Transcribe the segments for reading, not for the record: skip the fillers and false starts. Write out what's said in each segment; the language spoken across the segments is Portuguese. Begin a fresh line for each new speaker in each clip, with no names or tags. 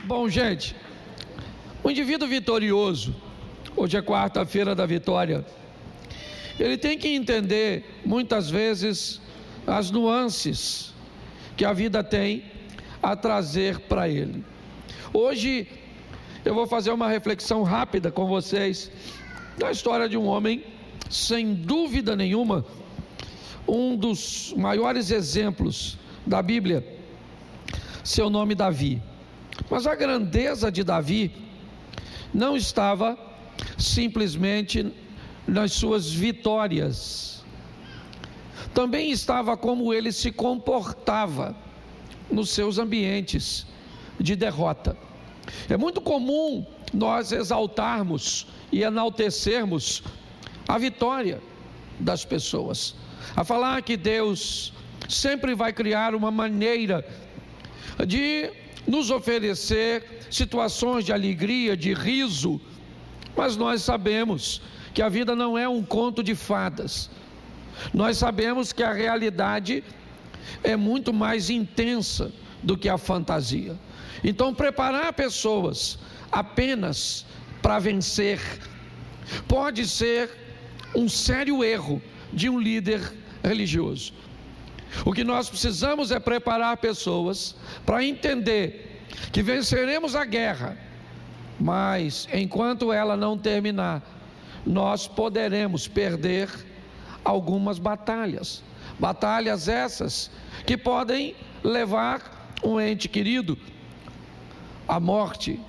Bom, gente, o indivíduo vitorioso, hoje é quarta-feira da vitória, ele tem que entender muitas vezes as nuances que a vida tem a trazer para ele. Hoje eu vou fazer uma reflexão rápida com vocês da história de um homem, sem dúvida nenhuma, um dos maiores exemplos da Bíblia, seu nome Davi. Mas a grandeza de Davi não estava simplesmente nas suas vitórias, também estava como ele se comportava nos seus ambientes de derrota. É muito comum nós exaltarmos e enaltecermos a vitória das pessoas, a falar que Deus sempre vai criar uma maneira de nos oferecer situações de alegria, de riso, mas nós sabemos que a vida não é um conto de fadas. Nós sabemos que a realidade é muito mais intensa do que a fantasia. Então, preparar pessoas apenas para vencer pode ser um sério erro de um líder religioso. O que nós precisamos é preparar pessoas para entender que venceremos a guerra, mas enquanto ela não terminar, nós poderemos perder algumas batalhas essas que podem levar um ente querido à morte,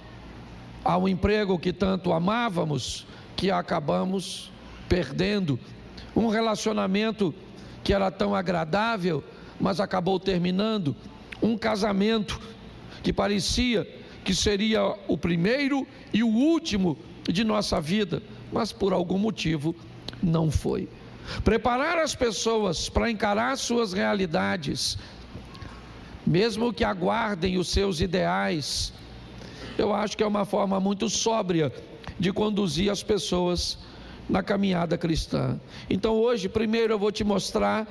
ao emprego que tanto amávamos, que acabamos perdendo, um relacionamento que era tão agradável, mas acabou terminando, um casamento que parecia que seria o primeiro e o último de nossa vida, mas por algum motivo não foi. Preparar as pessoas para encarar suas realidades, mesmo que aguardem os seus ideais, eu acho que é uma forma muito sóbria de conduzir as pessoas na caminhada cristã. Então hoje, primeiro eu vou te mostrar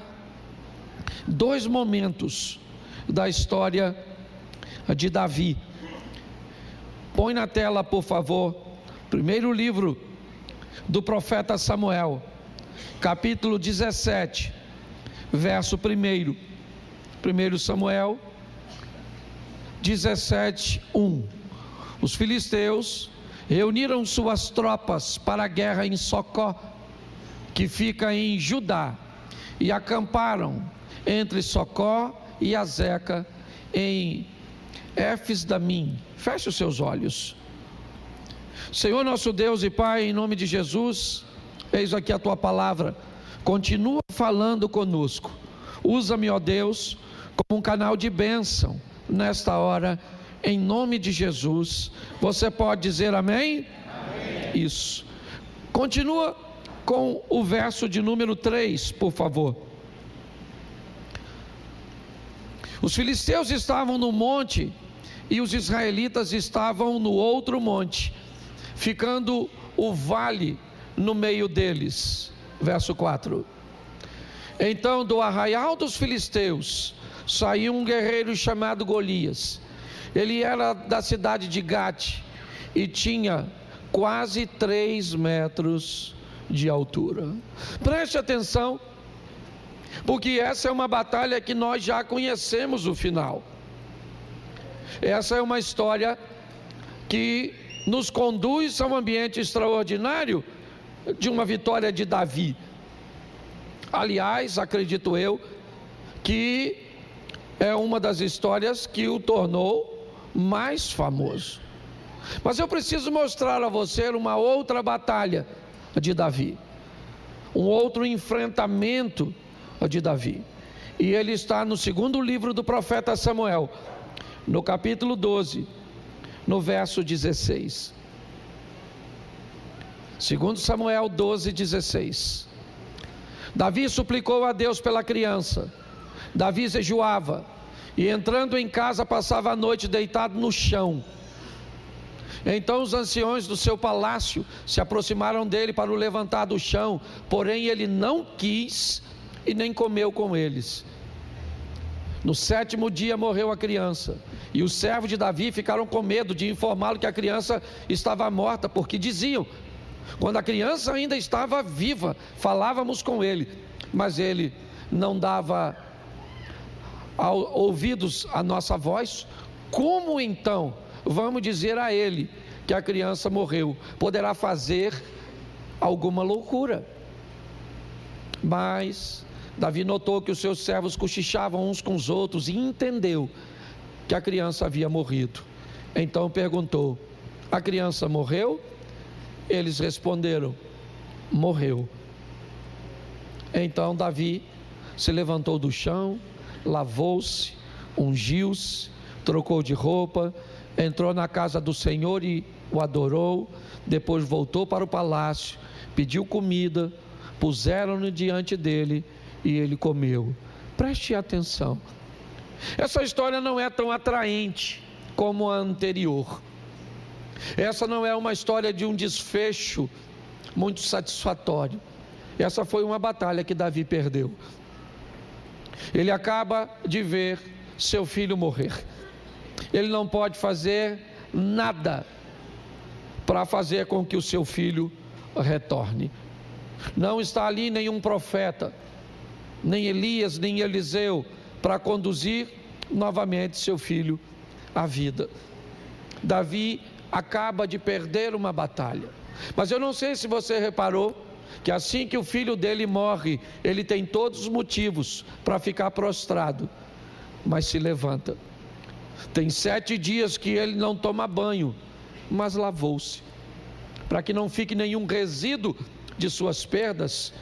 dois momentos da história de Davi. Põe na tela, por favor, primeiro livro do profeta Samuel, capítulo 17, verso 1. 1 Samuel 17, 1. Os filisteus reuniram suas tropas para a guerra em Socó, que fica em Judá, e acamparam entre Socó e Azeca em Éfes-damim. Feche os seus olhos. Senhor nosso Deus e Pai, em nome de Jesus, eis aqui a tua palavra, continua falando conosco. Usa-me, ó Deus, como um canal de bênção nesta hora, em nome de Jesus. Você pode dizer amém? Amém. Isso. Continua com o verso de número 3, por favor. Os filisteus estavam no monte e os israelitas estavam no outro monte, ficando o vale no meio deles. Verso 4. Então do arraial dos filisteus saiu um guerreiro chamado Golias. Ele era da cidade de Gate e tinha quase 3 metros de altura. Preste atenção, porque essa é uma batalha que nós já conhecemos o final. Essa é uma história que nos conduz a um ambiente extraordinário de uma vitória de Davi. Aliás, acredito eu que é uma das histórias que o tornou mais famoso. Mas eu preciso mostrar a você uma outra batalha de Davi, um outro enfrentamento de Davi, e ele está no segundo livro do profeta Samuel, no capítulo 12, no verso 16. 2 Samuel 12, 16. Davi suplicou a Deus pela criança. Davi jejuava e, entrando em casa, passava a noite deitado no chão. Então os anciões do seu palácio se aproximaram dele para o levantar do chão, porém ele não quis e nem comeu com eles. No 7º dia morreu a criança, E os servos de Davi ficaram com medo de informá-lo que a criança estava morta, porque diziam: quando a criança ainda estava viva, falávamos com ele, mas ele não dava ouvidos à nossa voz. Como então vamos dizer a ele que a criança morreu? Poderá fazer alguma loucura. Mas Davi notou que os seus servos cochichavam uns com os outros e entendeu que a criança havia morrido. Então perguntou: a criança morreu? Eles responderam: morreu. Então Davi se levantou do chão, lavou-se, ungiu-se, trocou de roupa, entrou na casa do Senhor e o adorou. Depois voltou para o palácio, pediu comida, puseram-no diante dele e ele comeu. Preste atenção, essa história não é tão atraente como a anterior. Essa não é uma história de um desfecho muito satisfatório. Essa foi uma batalha que Davi perdeu. Ele acaba de ver seu filho morrer. Ele não pode fazer nada para fazer com que o seu filho retorne. Não está ali nenhum profeta, nem Elias, nem Eliseu, para conduzir novamente seu filho à vida. Davi acaba de perder uma batalha. Mas eu não sei se você reparou que assim que o filho dele morre, ele tem todos os motivos para ficar prostrado, mas se levanta. Tem 7 dias que ele não toma banho, mas lavou-se. Para que não fique nenhum resíduo de suas perdas,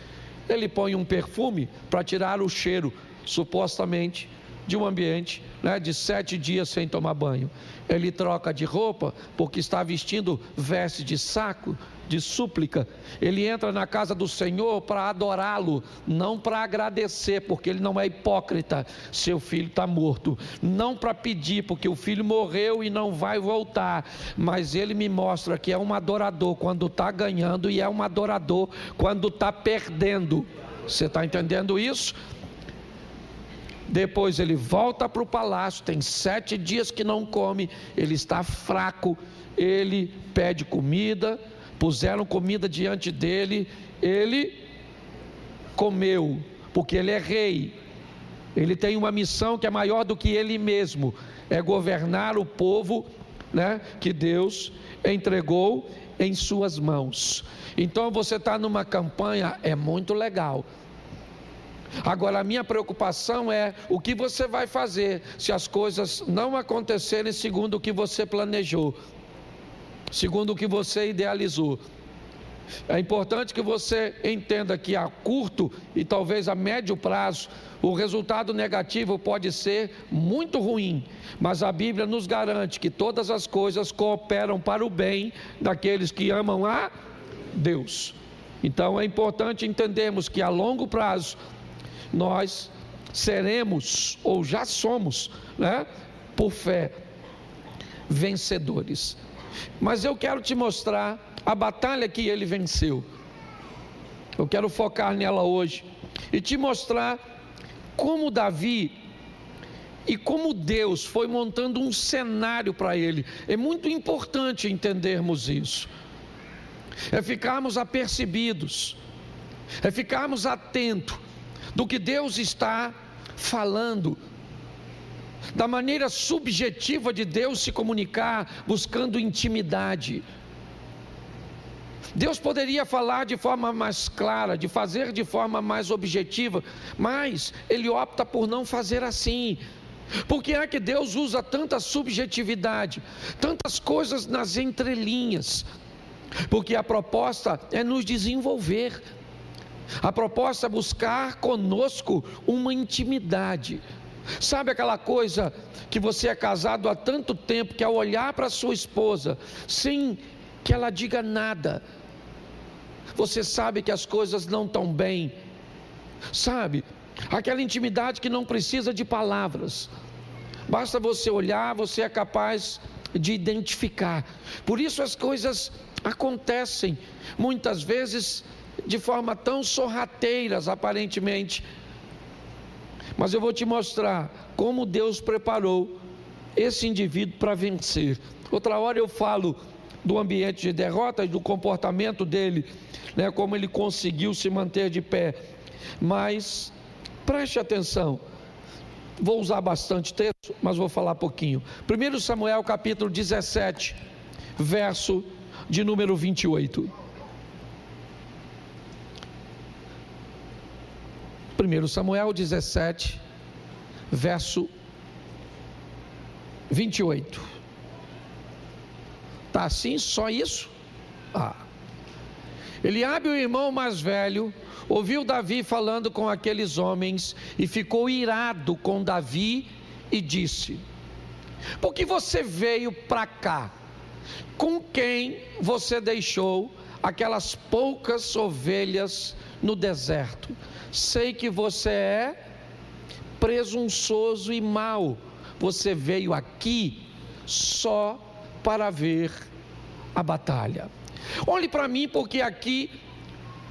ele põe um perfume para tirar o cheiro, supostamente, de um ambiente, de 7 dias sem tomar banho. Ele troca de roupa porque está vestindo veste de saco, de súplica. Ele entra na casa do Senhor para adorá-lo, não para agradecer, porque ele não é hipócrita. Seu filho está morto, não para pedir, porque o filho morreu e não vai voltar, mas ele me mostra que é um adorador quando está ganhando e é um adorador quando está perdendo. Você está entendendo isso? Depois ele volta para o palácio, tem 7 dias que não come, ele está fraco, ele pede comida, puseram comida diante dele, ele comeu, porque ele é rei, ele tem uma missão que é maior do que ele mesmo, é governar o povo, que Deus entregou em suas mãos. Então você está numa campanha, é muito legal. Agora a minha preocupação é o que você vai fazer se as coisas não acontecerem segundo o que você planejou, segundo o que você idealizou. É importante que você entenda que a curto e talvez a médio prazo o resultado negativo pode ser muito ruim, mas a Bíblia nos garante que todas as coisas cooperam para o bem daqueles que amam a Deus. Então é importante entendermos que a longo prazo nós seremos, ou já somos, por fé, vencedores. Mas eu quero te mostrar a batalha que ele venceu. Eu quero focar nela hoje e te mostrar como Davi e como Deus foi montando um cenário para ele. É muito importante entendermos isso, é ficarmos apercebidos, é ficarmos atentos do que Deus está falando, da maneira subjetiva de Deus se comunicar, buscando intimidade. Deus poderia falar de forma mais clara, de fazer de forma mais objetiva, mas Ele opta por não fazer assim. Por que é que Deus usa tanta subjetividade, tantas coisas nas entrelinhas? Porque a proposta é nos desenvolver. A proposta é buscar conosco uma intimidade. Sabe aquela coisa que você é casado há tanto tempo, que ao olhar para sua esposa, sem que ela diga nada, você sabe que as coisas não estão bem? Sabe? Aquela intimidade que não precisa de palavras, basta você olhar, você é capaz de identificar. Por isso as coisas acontecem muitas vezes de forma tão sorrateiras aparentemente, mas eu vou te mostrar como Deus preparou esse indivíduo para vencer. Outra hora eu falo do ambiente de derrota e do comportamento dele, né, como ele conseguiu se manter de pé. Mas preste atenção, vou usar bastante texto, mas vou falar pouquinho. 1 Samuel capítulo 17, verso de número 28. 1 Samuel 17, verso 28. Está assim, só isso? Eliabe, o irmão mais velho, ouviu Davi falando com aqueles homens e ficou irado com Davi e disse: por que você veio para cá? Com quem você deixou aquelas poucas ovelhas no deserto? Sei que você é presunçoso e mau. Você veio aqui só para ver a batalha. Olhe para mim, porque aqui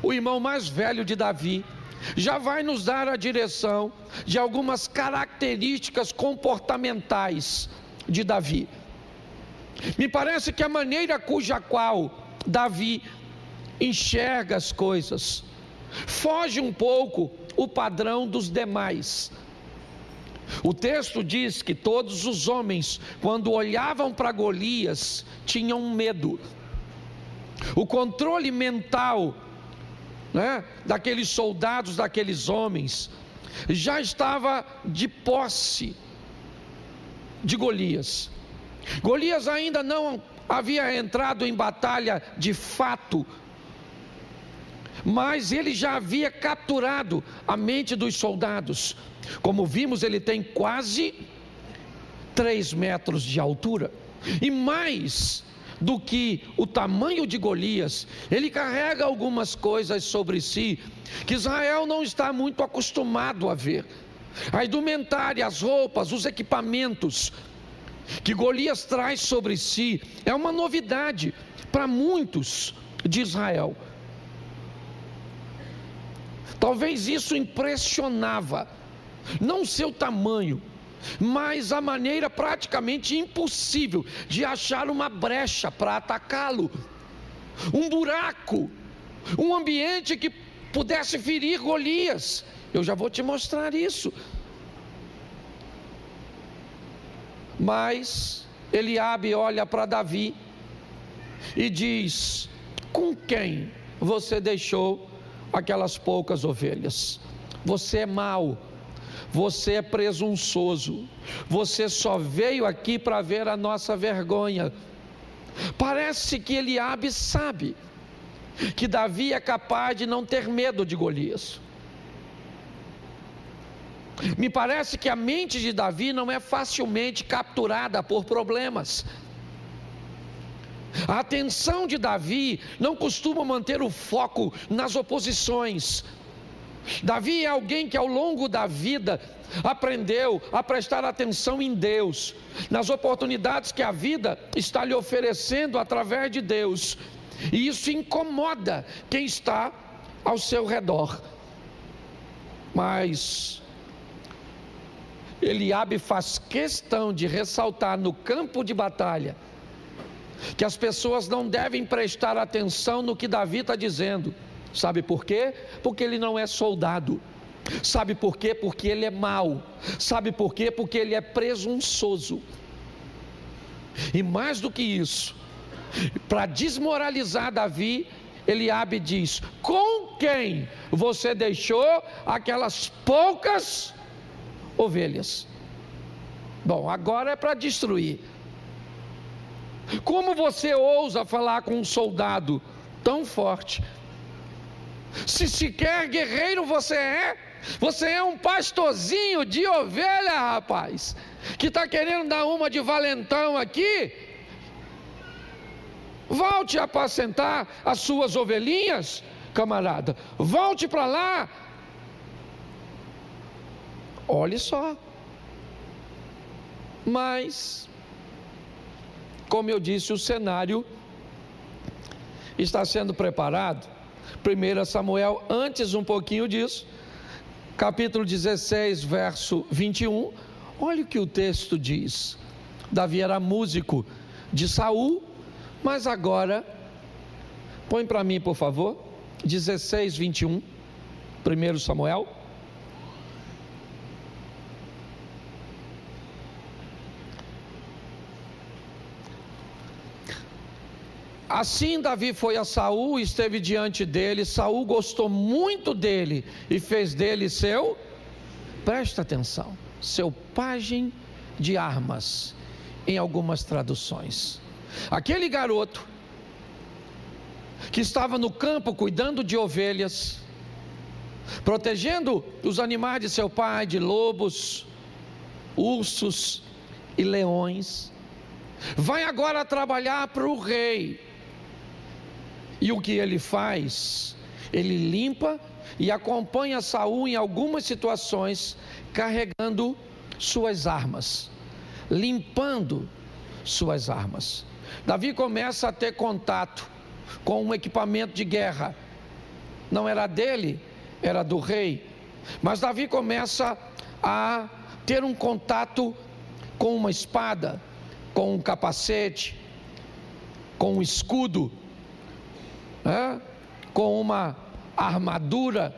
o irmão mais velho de Davi já vai nos dar a direção de algumas características comportamentais de Davi. Me parece que a maneira cuja qual Davi enxerga as coisas foge um pouco o padrão dos demais. O texto diz que todos os homens, quando olhavam para Golias, tinham medo. O controle mental, né, daqueles soldados, daqueles homens, já estava de posse de Golias. Golias ainda não havia entrado em batalha de fato, mas ele já havia capturado a mente dos soldados. Como vimos, ele tem quase 3 metros de altura, e mais do que o tamanho de Golias, ele carrega algumas coisas sobre si que Israel não está muito acostumado a ver. A indumentária, as roupas, os equipamentos que Golias traz sobre si é uma novidade para muitos de Israel. Talvez isso impressionava, não o seu tamanho, mas a maneira praticamente impossível de achar uma brecha para atacá-lo, um buraco, um ambiente que pudesse ferir Golias. Eu já vou te mostrar isso. Mas Eliabe olha para Davi e diz: com quem você deixou aquelas poucas ovelhas? Você é mau, você é presunçoso, você só veio aqui para ver a nossa vergonha. Parece que Eliabe sabe que Davi é capaz de não ter medo de Golias. Me parece que a mente de Davi não é facilmente capturada por problemas. A atenção de Davi não costuma manter o foco nas oposições. Davi é alguém que ao longo da vida aprendeu a prestar atenção em Deus, nas oportunidades que a vida está lhe oferecendo através de Deus, e isso incomoda quem está ao seu redor. Mas Eliabe faz questão de ressaltar no campo de batalha que as pessoas não devem prestar atenção no que Davi está dizendo. Sabe por quê? Porque ele não é soldado. Sabe por quê? Porque ele é mau. Sabe por quê? Porque ele é presunçoso. E mais do que isso, para desmoralizar Davi, Eliabe diz: com quem você deixou aquelas poucas ovelhas? Bom, agora é para destruir. Como você ousa falar com um soldado tão forte? Se sequer guerreiro você é um pastorzinho de ovelha, rapaz, que está querendo dar uma de valentão aqui. Volte a apacentar as suas ovelhinhas, camarada, volte para lá. Olhe só. Mas, como eu disse, o cenário está sendo preparado. 1 Samuel, antes um pouquinho disso, capítulo 16, verso 21, olha o que o texto diz: Davi era músico de Saul, mas agora, põe para mim por favor, 16, 21, 1 Samuel. Assim Davi foi a Saul e esteve diante dele. Saul gostou muito dele e fez dele seu, presta atenção, seu pajem de armas, em algumas traduções. Aquele garoto que estava no campo cuidando de ovelhas, protegendo os animais de seu pai, de lobos, ursos e leões, vai agora trabalhar para o rei. E o que ele faz? Ele limpa e acompanha Saul em algumas situações, carregando suas armas, limpando suas armas. Davi começa a ter contato com um equipamento de guerra. Não era dele, era do rei. Mas Davi começa a ter um contato com uma espada, com um capacete, com um escudo, com uma armadura.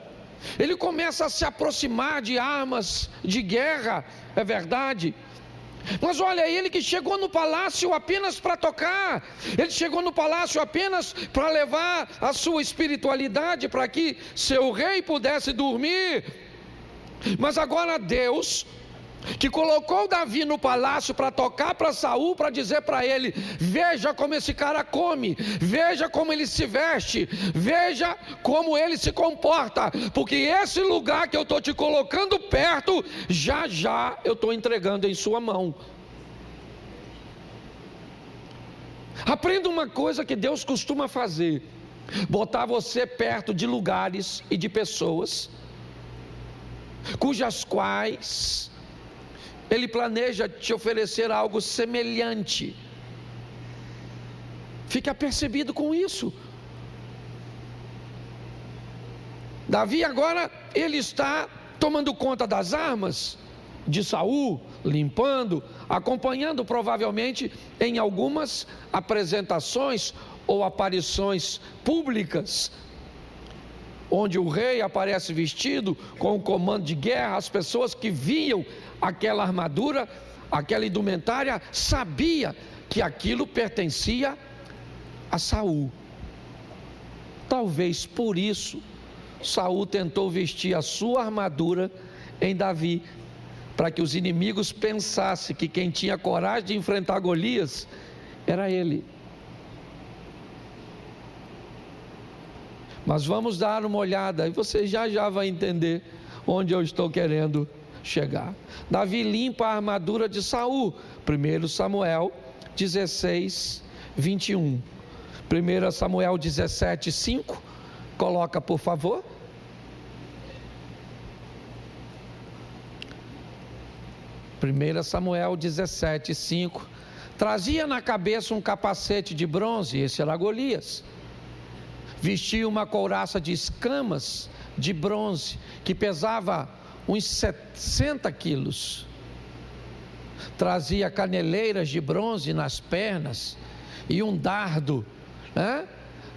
Ele começa a se aproximar de armas de guerra, é verdade. Mas olha, ele que chegou no palácio apenas para tocar, ele chegou no palácio apenas para levar a sua espiritualidade, para que seu rei pudesse dormir. Mas agora Deus, que colocou Davi no palácio para tocar para Saul, para dizer para ele: veja como esse cara come, veja como ele se veste, veja como ele se comporta, porque esse lugar que eu estou te colocando perto, já já eu estou entregando em sua mão. Aprenda uma coisa que Deus costuma fazer: botar você perto de lugares e de pessoas cujas quais Ele planeja te oferecer algo semelhante. Fique apercebido com isso. Davi agora, ele está tomando conta das armas de Saul, limpando, acompanhando provavelmente em algumas apresentações ou aparições públicas, onde o rei aparece vestido com um comando de guerra. As pessoas que viam aquela armadura, aquela indumentária, sabia que aquilo pertencia a Saul. Talvez por isso Saul tentou vestir a sua armadura em Davi, para que os inimigos pensassem que quem tinha coragem de enfrentar Golias era ele. Mas vamos dar uma olhada e você já vai entender onde eu estou querendo chegar. Davi limpa a armadura de Saul. 1 Samuel 16, 21. 1 Samuel 17, 5. Coloca, por favor. Primeira Samuel 17, 5. Trazia na cabeça um capacete de bronze, esse era Golias. Vestia uma couraça de escamas de bronze, que pesava uns 60 quilos. Trazia caneleiras de bronze nas pernas e um dardo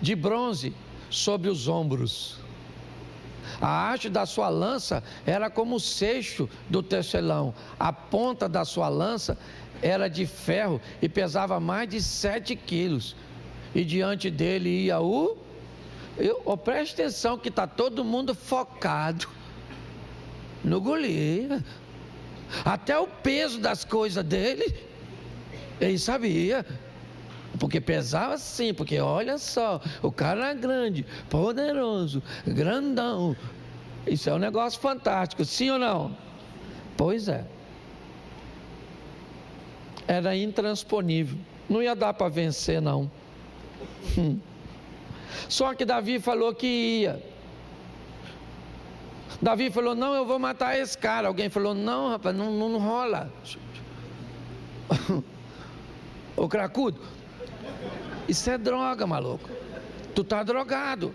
de bronze sobre os ombros. A haste da sua lança era como o seixo do tecelão. A ponta da sua lança era de ferro e pesava mais de 7 quilos. E diante dele ia preste atenção que está todo mundo focado no Golias. Até o peso das coisas dele, ele sabia. Porque pesava sim, porque olha só, o cara é grande, poderoso, grandão. Isso é um negócio fantástico, sim ou não? Pois é. Era intransponível, não ia dar para vencer não. Só que Davi falou que ia. Davi falou: não, eu vou matar esse cara. Alguém falou: não, rapaz, não rola. Ô cracudo, isso é droga, maluco. Tu tá drogado.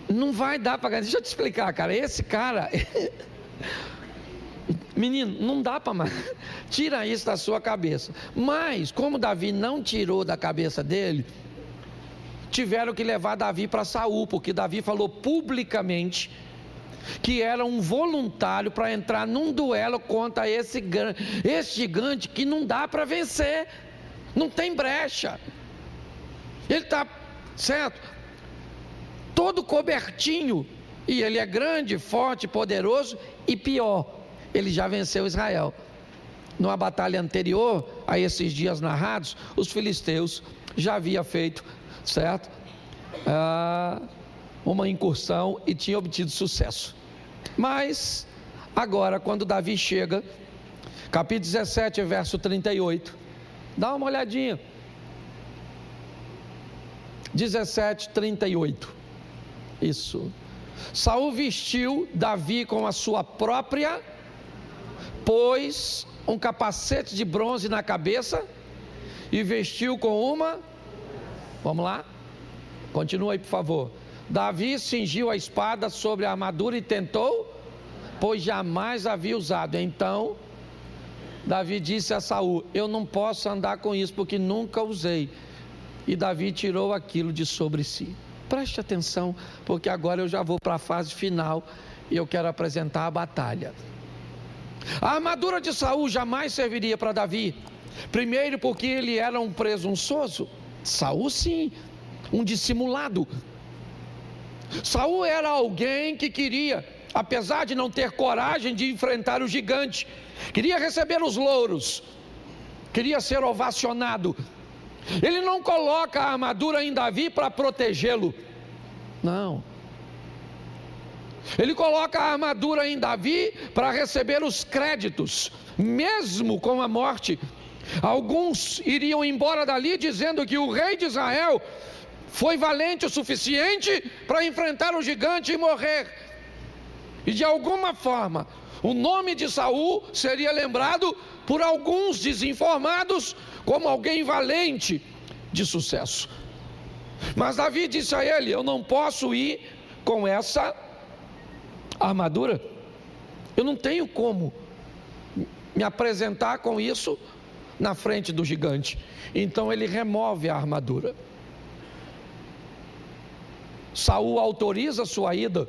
Não vai dar para ganhar. Deixa eu te explicar, cara. Esse cara Menino, não dá para mais. Tira isso da sua cabeça. Mas, como Davi não tirou da cabeça dele, tiveram que levar Davi para Saul, porque Davi falou publicamente que era um voluntário para entrar num duelo contra esse gigante que não dá para vencer, não tem brecha. Ele está, certo, todo cobertinho, e ele é grande, forte, poderoso, e pior, ele já venceu Israel. Numa batalha anterior a esses dias narrados, os filisteus já haviam feito, certo, uma incursão e tinha obtido sucesso. Mas agora, quando Davi chega, capítulo 17, verso 38, dá uma olhadinha. 17, 38. Isso. Saul vestiu Davi com a sua própria, pôs um capacete de bronze na cabeça e vestiu com uma. Vamos lá? Continua aí, por favor. Davi cingiu a espada sobre a armadura e tentou, pois jamais havia usado. Então Davi disse a Saul: eu não posso andar com isso, porque nunca usei. E Davi tirou aquilo de sobre si. Preste atenção, porque agora eu já vou para a fase final e eu quero apresentar a batalha. A armadura de Saul jamais serviria para Davi. Primeiro, porque ele era um presunçoso. Saul, sim, um dissimulado. Saul era alguém que queria, apesar de não ter coragem de enfrentar o gigante, queria receber os louros, queria ser ovacionado. Ele não coloca a armadura em Davi para protegê-lo, não. Ele coloca a armadura em Davi para receber os créditos, mesmo com a morte. Alguns iriam embora dali dizendo que o rei de Israel foi valente o suficiente para enfrentar o gigante e morrer. E de alguma forma, o nome de Saul seria lembrado por alguns desinformados como alguém valente de sucesso. Mas Davi disse a ele: eu não posso ir com essa armadura, eu não tenho como me apresentar com isso na frente do gigante. Então ele remove a armadura. Saul autoriza sua ida,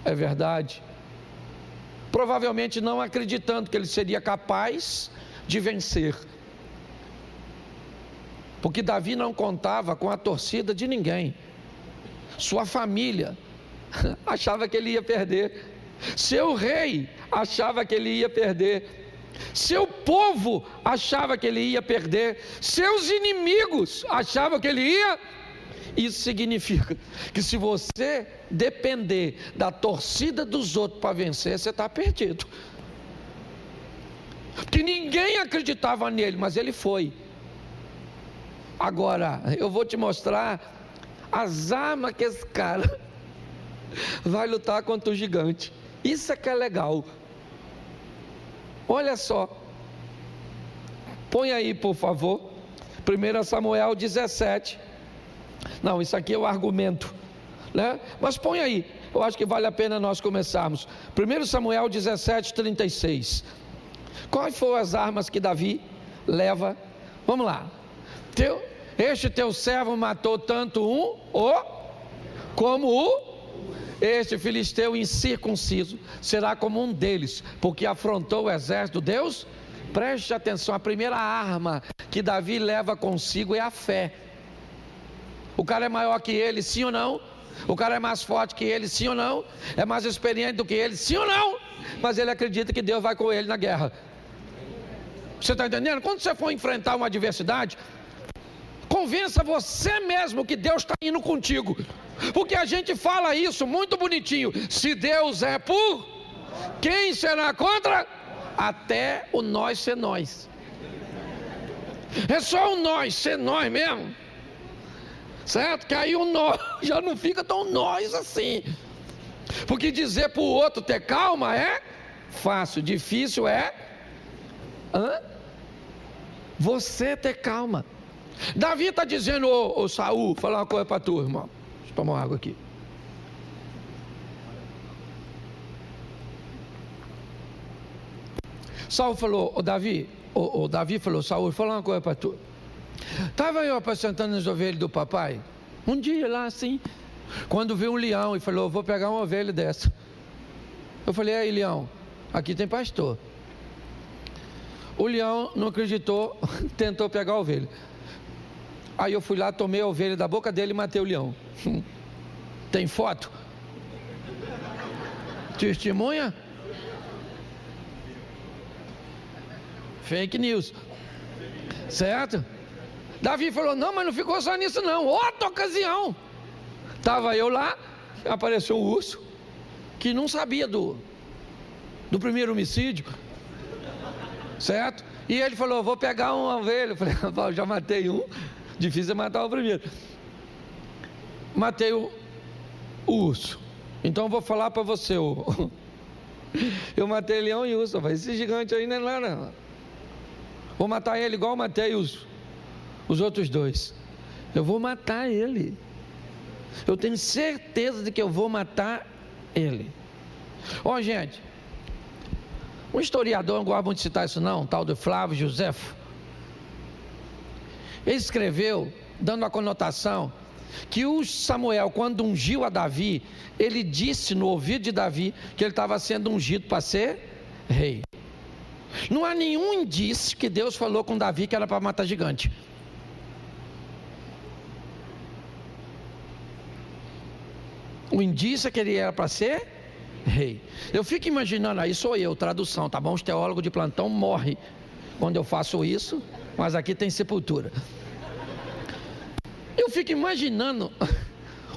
é verdade, provavelmente não acreditando que ele seria capaz de vencer, porque Davi não contava com a torcida de ninguém. Sua família achava que ele ia perder, seu rei achava que ele ia perder, seu povo achava que ele ia perder, seus inimigos achavam que ele ia. Isso significa que se você depender da torcida dos outros para vencer, você está perdido. Que ninguém acreditava nele, mas ele foi. Agora, eu vou te mostrar as armas que esse cara vai lutar contra o gigante. Isso é que é legal. Olha só. Põe aí, por favor. 1 Samuel 17. Não, isso aqui é o argumento, né? Mas põe aí, eu acho que vale a pena nós começarmos. 1 Samuel 17, 36. Quais foram as armas que Davi leva? Vamos lá. Este teu servo matou tanto este filisteu incircunciso será como um deles, porque afrontou o exército de Deus. Preste atenção, a primeira arma que Davi leva consigo é a fé. O cara é maior que ele, sim ou não? O cara é mais forte que ele, sim ou não? É mais experiente do que ele, sim ou não? Mas ele acredita que Deus vai com ele na guerra. Você está entendendo? Quando você for enfrentar uma adversidade, convença você mesmo que Deus está indo contigo. Porque a gente fala isso muito bonitinho: se Deus é por, quem será contra? Até o nós ser nós. É só o nós ser nós mesmo, certo? Que aí o nós já não fica tão nós assim. Porque dizer para o outro ter calma é fácil, difícil é você ter calma. Davi está dizendo: ô Saul, falar uma coisa para tu, irmão. Deixa eu tomar uma água aqui. Saul falou, Davi falou, Saul, fala uma coisa para tu. Estava eu apacentando as ovelhas do papai, um dia lá assim, quando viu um leão e falou, vou pegar uma ovelha dessa. Eu falei, aí leão, aqui tem pastor. O leão não acreditou, tentou pegar a ovelha. Aí eu fui lá, tomei a ovelha da boca dele e matei o leão. Tem foto? Testemunha? Fake news. Certo? Davi falou, não, mas não ficou só nisso não, outra ocasião. Estava eu lá, apareceu um urso, que não sabia do primeiro homicídio. Certo? E ele falou, vou pegar uma ovelha. Eu falei, rapaz, já matei um, difícil é matar o primeiro. Matei o urso. Então eu vou falar para você, eu matei leão e urso, mas esse gigante aí não é nada, não. Vou matar ele igual matei os outros dois. Eu vou matar ele. Eu tenho certeza de que eu vou matar ele. Ó, gente, um historiador, não gosto muito de citar isso não, um tal de Flávio Josefo. Ele escreveu, dando a conotação, que o Samuel, quando ungiu a Davi, ele disse no ouvido de Davi que ele estava sendo ungido para ser rei. Não há nenhum indício que Deus falou com Davi que era para matar gigante. O indício é que ele era para ser rei. Eu fico imaginando, aí sou eu, tradução, tá bom? Os teólogos de plantão morrem quando eu faço isso, mas aqui tem sepultura. Eu fico imaginando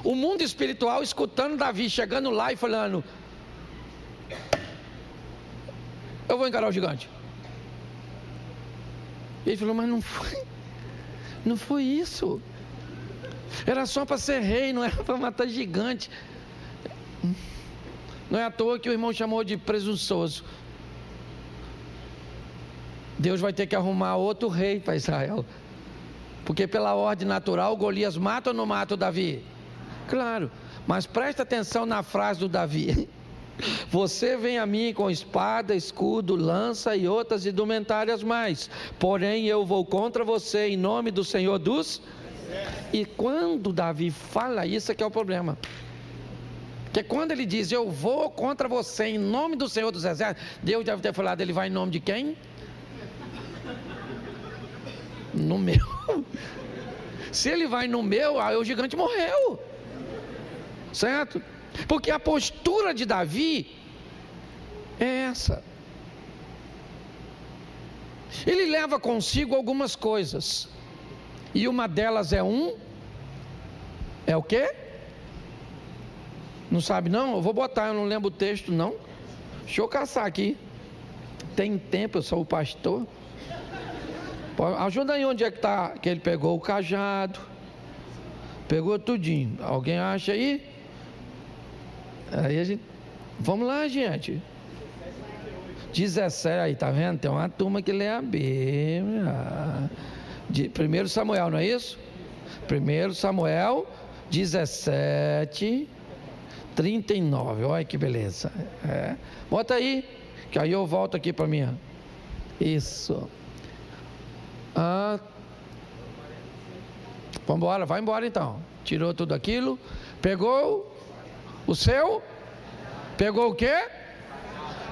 o mundo espiritual escutando Davi chegando lá e falando, eu vou encarar o gigante. Ele falou, mas não foi isso. Era só para ser rei, não era para matar gigante. Não é à toa que o irmão chamou de presunçoso. Deus vai ter que arrumar outro rei para Israel. Porque pela ordem natural, Golias mata ou não mata o Davi? Claro, mas presta atenção na frase do Davi. Você vem a mim com espada, escudo, lança e outras indumentárias mais. Porém eu vou contra você em nome do Senhor dos... E quando Davi fala isso, é que é o problema. Porque quando ele diz, eu vou contra você em nome do Senhor dos Exércitos, Deus deve ter falado, ele vai em nome de quem? No meu. Se ele vai no meu, aí o gigante morreu. Certo? Porque a postura de Davi é essa. Ele leva consigo algumas coisas. E uma delas é o quê? Não sabe não? Eu vou botar, eu não lembro o texto não. Deixa eu caçar aqui. Tem tempo, eu sou o pastor. Ajuda aí onde é que está, que ele pegou o cajado. Pegou tudinho. Alguém acha aí? Aí a gente... Vamos lá, gente. 17, aí, tá vendo? Tem uma turma que lê a Bíblia. 1 Samuel, não é isso? 1 Samuel 17, 39. Olha que beleza. Bota aí, que aí eu volto aqui para mim. Isso. Vamos embora, vai embora então. Tirou tudo aquilo. Pegou o seu? Pegou o quê?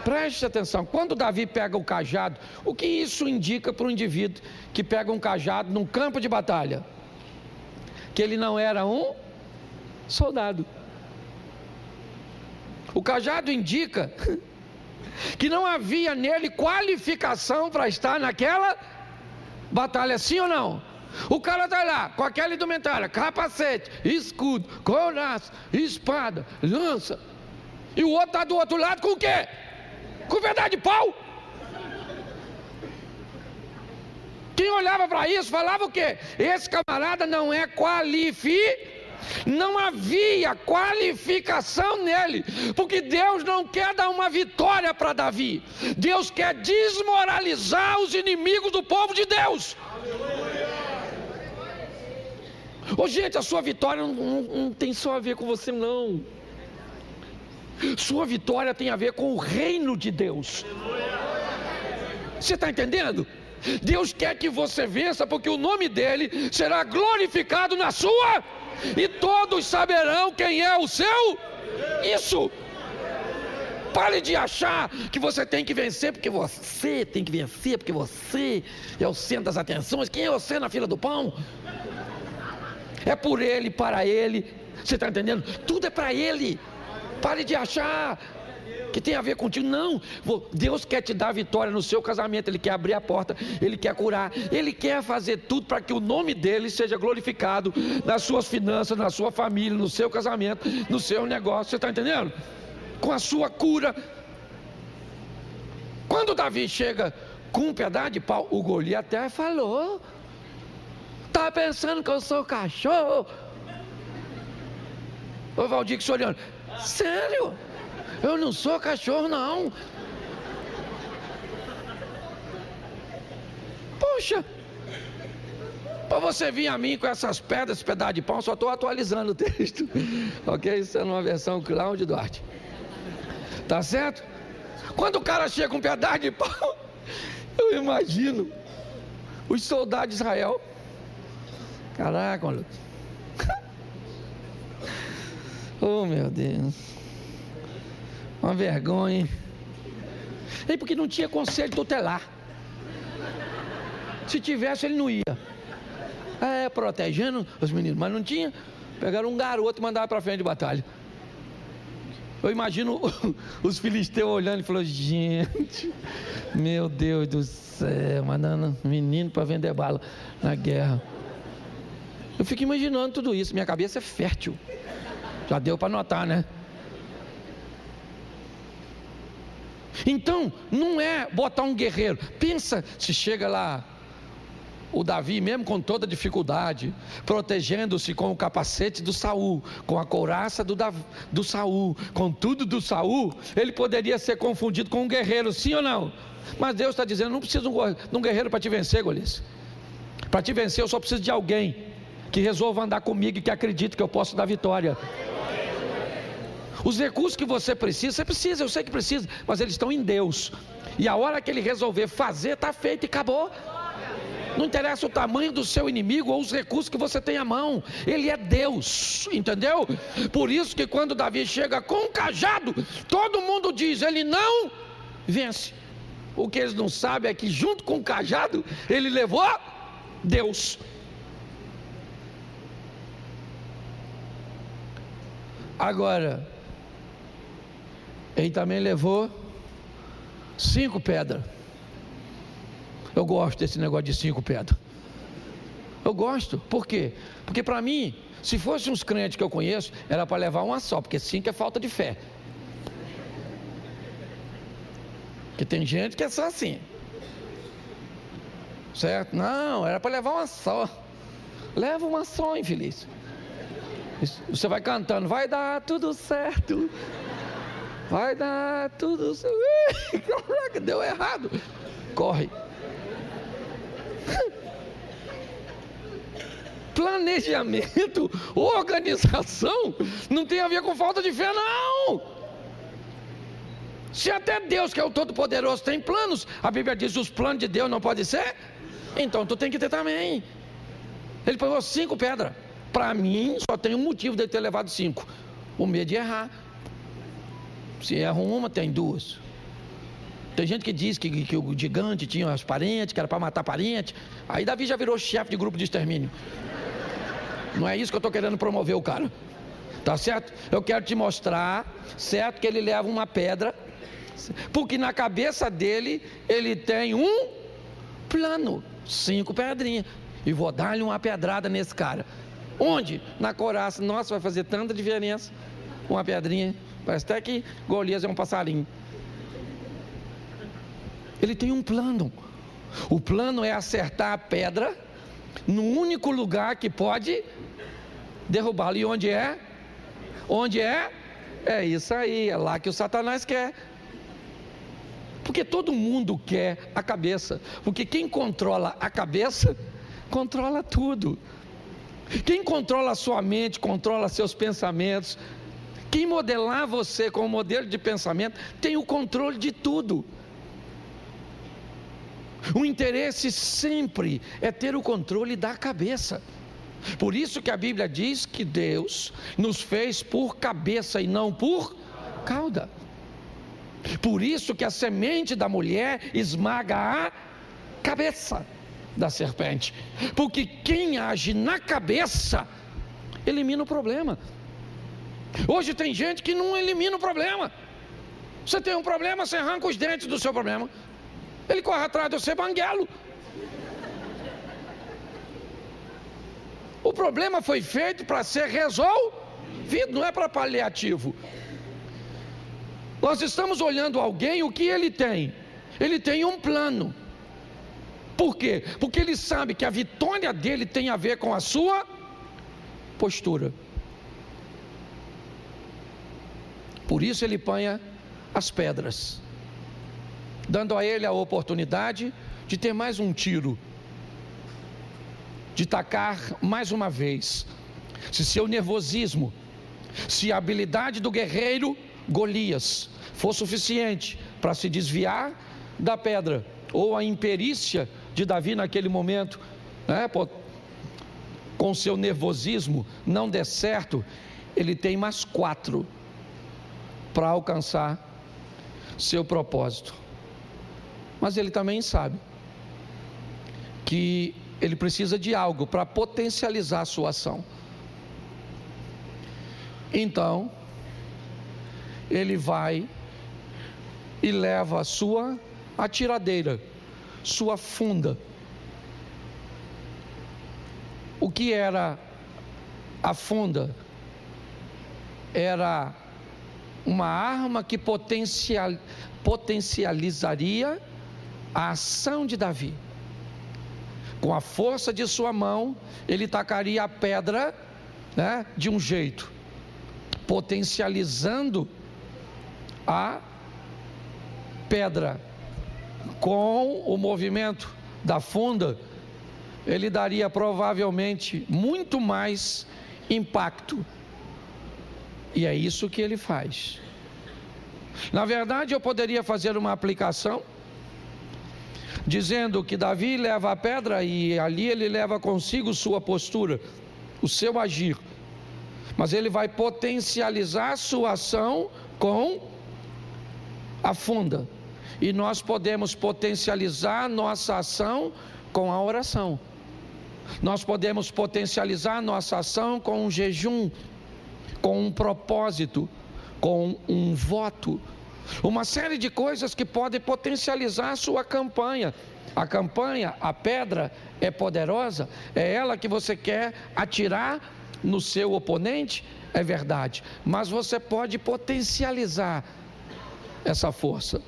Preste atenção, quando Davi pega o cajado, o que isso indica para o indivíduo que pega um cajado num campo de batalha? Que ele não era um soldado. O cajado indica que não havia nele qualificação para estar naquela batalha, sim ou não? O cara está lá com aquela indumentária, capacete, escudo, couraça, espada, lança, e o outro está do outro lado com o quê? Com pedaço de pau. Quem olhava para isso falava o quê? Esse camarada não é não havia qualificação nele, porque Deus não quer dar uma vitória para Davi, Deus quer desmoralizar os inimigos do povo de Deus. Ô gente, a sua vitória não tem só a ver com você não. Sua vitória tem a ver com o reino de Deus. Você está entendendo? Deus quer que você vença, porque o nome dele será glorificado na sua, e todos saberão quem é o seu. Isso. Pare de achar que você tem que vencer porque você tem que vencer, porque você é o centro das atenções. Quem é você na fila do pão? É por ele, para ele. Você está entendendo? Tudo é para ele. Pare de achar que tem a ver contigo. Não, Deus quer te dar vitória no seu casamento. Ele quer abrir a porta, Ele quer curar, Ele quer fazer tudo para que o nome dele seja glorificado nas suas finanças, na sua família, no seu casamento, no seu negócio. Você está entendendo? Com a sua cura. Quando Davi chega com um pedaço de pau, o Golias até falou: tá pensando que eu sou cachorro? Ô Valdir, que olhando, sério? Eu não sou cachorro, não. Poxa, para você vir a mim com essas pedras, esse pedaço de pau, só estou atualizando o texto. Ok? Isso é numa versão Cláudio Duarte. Tá certo? Quando o cara chega com um pedaço de pau, eu imagino os soldados de Israel. Caraca, maluco. Oh, meu Deus. Uma vergonha, hein? E porque não tinha conselho tutelar. Se tivesse, ele não ia. Protegendo os meninos, mas não tinha. Pegaram um garoto e mandaram para frente de batalha. Eu imagino os filisteus olhando e falando: gente, meu Deus do céu, mandando menino para vender bala na guerra. Eu fico imaginando tudo isso. Minha cabeça é fértil. Já deu para notar, né? Então, não é botar um guerreiro. Pensa se chega lá o Davi, mesmo com toda dificuldade, protegendo-se com o capacete do Saul, com a couraça do Saul, com tudo do Saul, ele poderia ser confundido com um guerreiro, sim ou não? Mas Deus está dizendo: não preciso de um guerreiro para te vencer, Golias. Para te vencer eu só preciso de alguém que resolva andar comigo e que acredite que eu posso dar vitória. Os recursos que você precisa, eu sei que precisa, mas eles estão em Deus. E a hora que Ele resolver fazer, está feito e acabou. Não interessa o tamanho do seu inimigo ou os recursos que você tem à mão. Ele é Deus, entendeu? Por isso que quando Davi chega com um cajado, todo mundo diz: ele não vence. O que eles não sabem é que junto com o cajado, ele levou Deus. Agora, ele também levou 5 pedras. Eu gosto desse negócio de 5 pedras. Eu gosto. Por quê? Porque para mim, se fosse uns crentes que eu conheço, era para levar uma só, porque 5 é falta de fé. Porque tem gente que é só assim. Certo? Não, era para levar uma só. Leva uma só, infeliz. Você vai cantando: vai dar tudo certo. Vai dar tudo certo. Caraca, deu errado. Corre. Planejamento, organização, não tem a ver com falta de fé, não. Se até Deus, que é o Todo-Poderoso, tem planos, a Bíblia diz: os planos de Deus não podem ser, então tu tem que ter também. Ele pegou 5 pedras. Para mim, só tem um motivo de ele ter levado 5: o medo de errar. Se erra uma, tem 2. Tem gente que diz que o gigante tinha os parentes, que era para matar parente. Aí Davi já virou chefe de grupo de extermínio. Não é isso que eu estou querendo promover o cara. Tá certo? Eu quero te mostrar, certo, que ele leva uma pedra, porque na cabeça dele, ele tem um plano. 5 pedrinhas. E vou dar-lhe uma pedrada nesse cara. Onde? Na couraça. Nossa, vai fazer tanta diferença. Uma pedrinha. Parece até que Golias é um passarinho. Ele tem um plano. O plano é acertar a pedra no único lugar que pode derrubá-lo. E onde é? Onde é? É isso aí, é lá que o Satanás quer. Porque todo mundo quer a cabeça. Porque quem controla a cabeça, controla tudo. Quem controla a sua mente, controla seus pensamentos. Quem modelar você como modelo de pensamento, tem o controle de tudo. O interesse sempre é ter o controle da cabeça. Por isso que a Bíblia diz que Deus nos fez por cabeça e não por cauda. Por isso que a semente da mulher esmaga a cabeça da serpente. Porque quem age na cabeça elimina o problema. Hoje tem gente que não elimina o problema. Você tem um problema, você arranca os dentes do seu problema. Ele corre atrás de você, banguelo. O problema foi feito para ser resolvido, não é para paliativo. Nós estamos olhando alguém, o que ele tem? Ele tem um plano. Por quê? Porque ele sabe que a vitória dele tem a ver com a sua postura. Por isso ele apanha as pedras, dando a ele a oportunidade de ter mais um tiro, de tacar mais uma vez. Se seu nervosismo, se a habilidade do guerreiro Golias for suficiente para se desviar da pedra, ou a imperícia de Davi naquele momento, com seu nervosismo não der certo, ele tem mais 4 para alcançar seu propósito. Mas ele também sabe que ele precisa de algo para potencializar a sua ação. Então ele vai e leva a sua atiradeira, sua funda. O que era a funda? Era uma arma que potencializaria a ação de Davi. Com a força de sua mão, ele tacaria a pedra, de um jeito, potencializando a pedra. Com o movimento da funda, ele daria provavelmente muito mais impacto. E é isso que ele faz. Na verdade, eu poderia fazer uma aplicação dizendo que Davi leva a pedra e ali ele leva consigo sua postura, o seu agir. Mas ele vai potencializar sua ação com a funda. E nós podemos potencializar nossa ação com a oração. Nós podemos potencializar nossa ação com um jejum, com um propósito, com um voto. Uma série de coisas que podem potencializar a sua campanha. A campanha, a pedra é poderosa, é ela que você quer atirar no seu oponente, é verdade. Mas você pode potencializar essa força.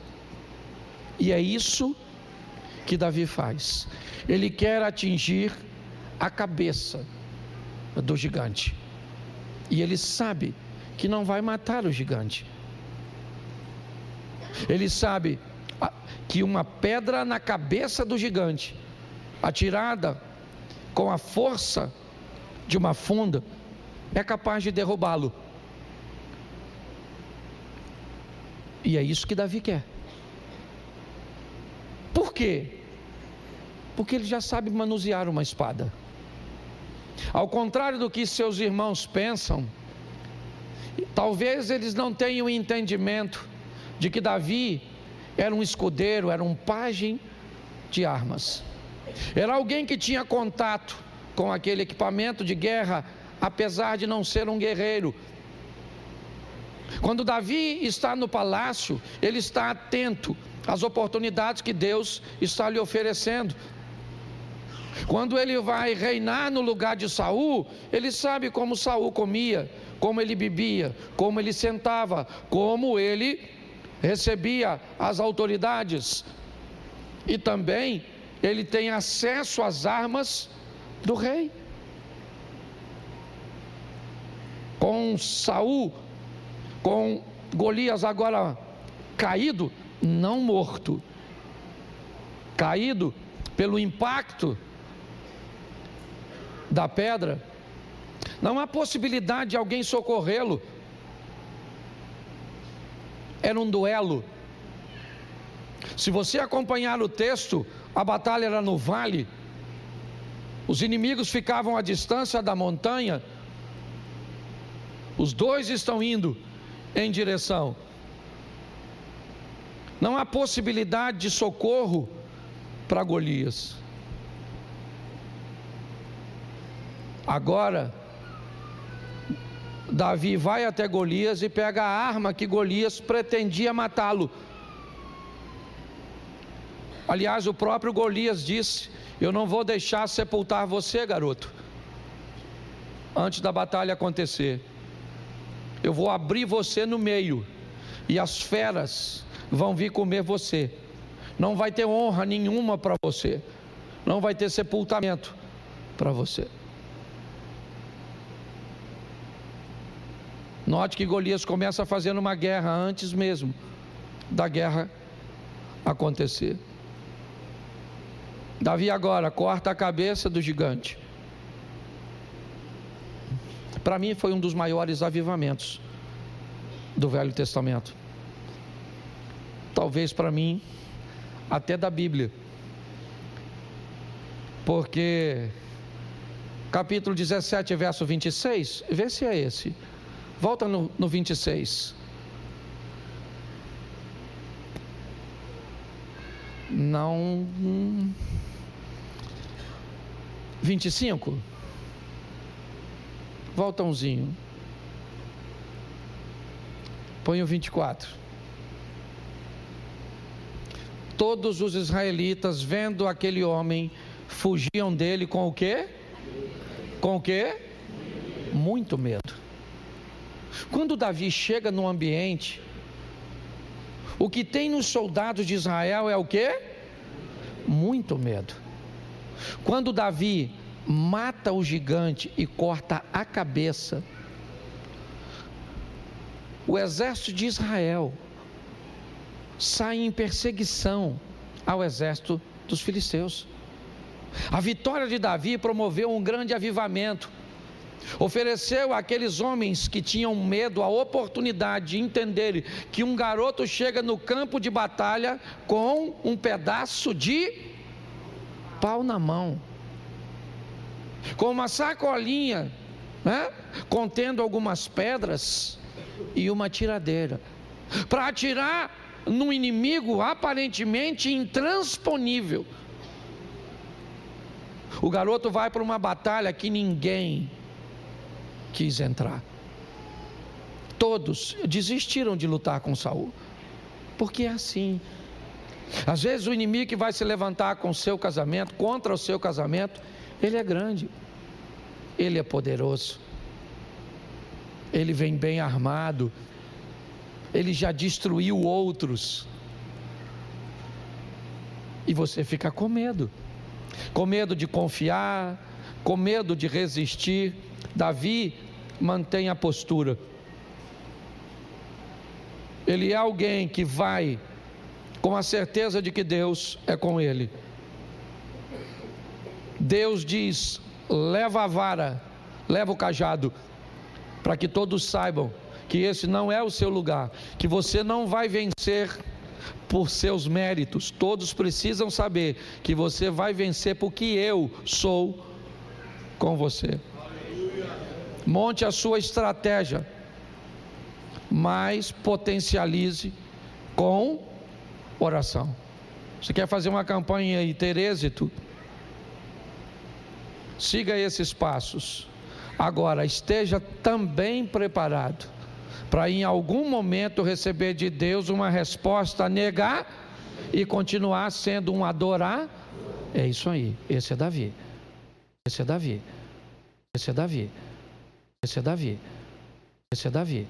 E é isso que Davi faz. Ele quer atingir a cabeça do gigante. E ele sabe que não vai matar o gigante. Ele sabe que uma pedra na cabeça do gigante, atirada com a força de uma funda, é capaz de derrubá-lo. E é isso que Davi quer. Por quê? Porque ele já sabe manusear uma espada. Ao contrário do que seus irmãos pensam, talvez eles não tenham entendimento de que Davi era um escudeiro, era um pajem de armas. Era alguém que tinha contato com aquele equipamento de guerra, apesar de não ser um guerreiro. Quando Davi está no palácio, ele está atento às oportunidades que Deus está lhe oferecendo. Quando ele vai reinar no lugar de Saul, ele sabe como Saul comia, como ele bebia, como ele sentava, como ele recebia as autoridades. E também ele tem acesso às armas do rei. Com Saul, com Golias agora caído, não morto, caído pelo impacto da pedra, não há possibilidade de alguém socorrê-lo. Era um duelo. Se você acompanhar o texto, A batalha era no vale. Os inimigos ficavam à distância da montanha. Os dois estão indo em direção. Não há possibilidade de socorro para Golias. Agora, Davi vai até Golias e pega a arma que Golias pretendia matá-lo. Aliás, o próprio Golias disse: eu não vou deixar sepultar você, garoto, antes da batalha acontecer. Eu vou abrir você no meio, e as feras vão vir comer você. Não vai ter honra nenhuma para você, não vai ter sepultamento para você. Note que Golias começa fazendo uma guerra antes mesmo da guerra acontecer. Davi agora corta a cabeça do gigante. Para mim foi um dos maiores avivamentos do Velho Testamento. Talvez para mim até da Bíblia. Porque capítulo 17, verso 26, vê se é esse. Volta no 26. Não. 25. Volta umzinho. Põe o 24. Todos os israelitas, vendo aquele homem, fugiam dele com o quê? Com o quê? Muito medo. Quando Davi chega no ambiente, o que tem nos soldados de Israel é o quê? Muito medo. Quando Davi mata o gigante e corta a cabeça, o exército de Israel sai em perseguição ao exército dos filisteus. A vitória de Davi promoveu um grande avivamento. Ofereceu àqueles homens que tinham medo a oportunidade de entenderem que um garoto chega no campo de batalha com um pedaço de pau na mão, com uma sacolinha, contendo algumas pedras e uma tiradeira, para atirar num inimigo aparentemente intransponível. O garoto vai para uma batalha que ninguém quis entrar. Todos desistiram de lutar com Saul, porque é assim. Às vezes o inimigo que vai se levantar com o seu casamento, contra o seu casamento, ele é grande, ele é poderoso, ele vem bem armado, ele já destruiu outros, e você fica com medo de confiar, com medo de resistir. Davi mantém a postura. Ele é alguém que vai com a certeza de que Deus é com ele. Deus diz: leva a vara, leva o cajado, para que todos saibam que esse não é o seu lugar, que você não vai vencer por seus méritos. Todos precisam saber que você vai vencer porque eu sou com você. Monte a sua estratégia, mas potencialize com oração. Você quer fazer uma campanha e ter êxito? Siga esses passos. Agora, esteja também preparado para em algum momento receber de Deus uma resposta a negar e continuar sendo um adorar. É isso aí, esse é Davi. Esse é Davi. Esse é Davi. Esse é Davi. Esse é Davi.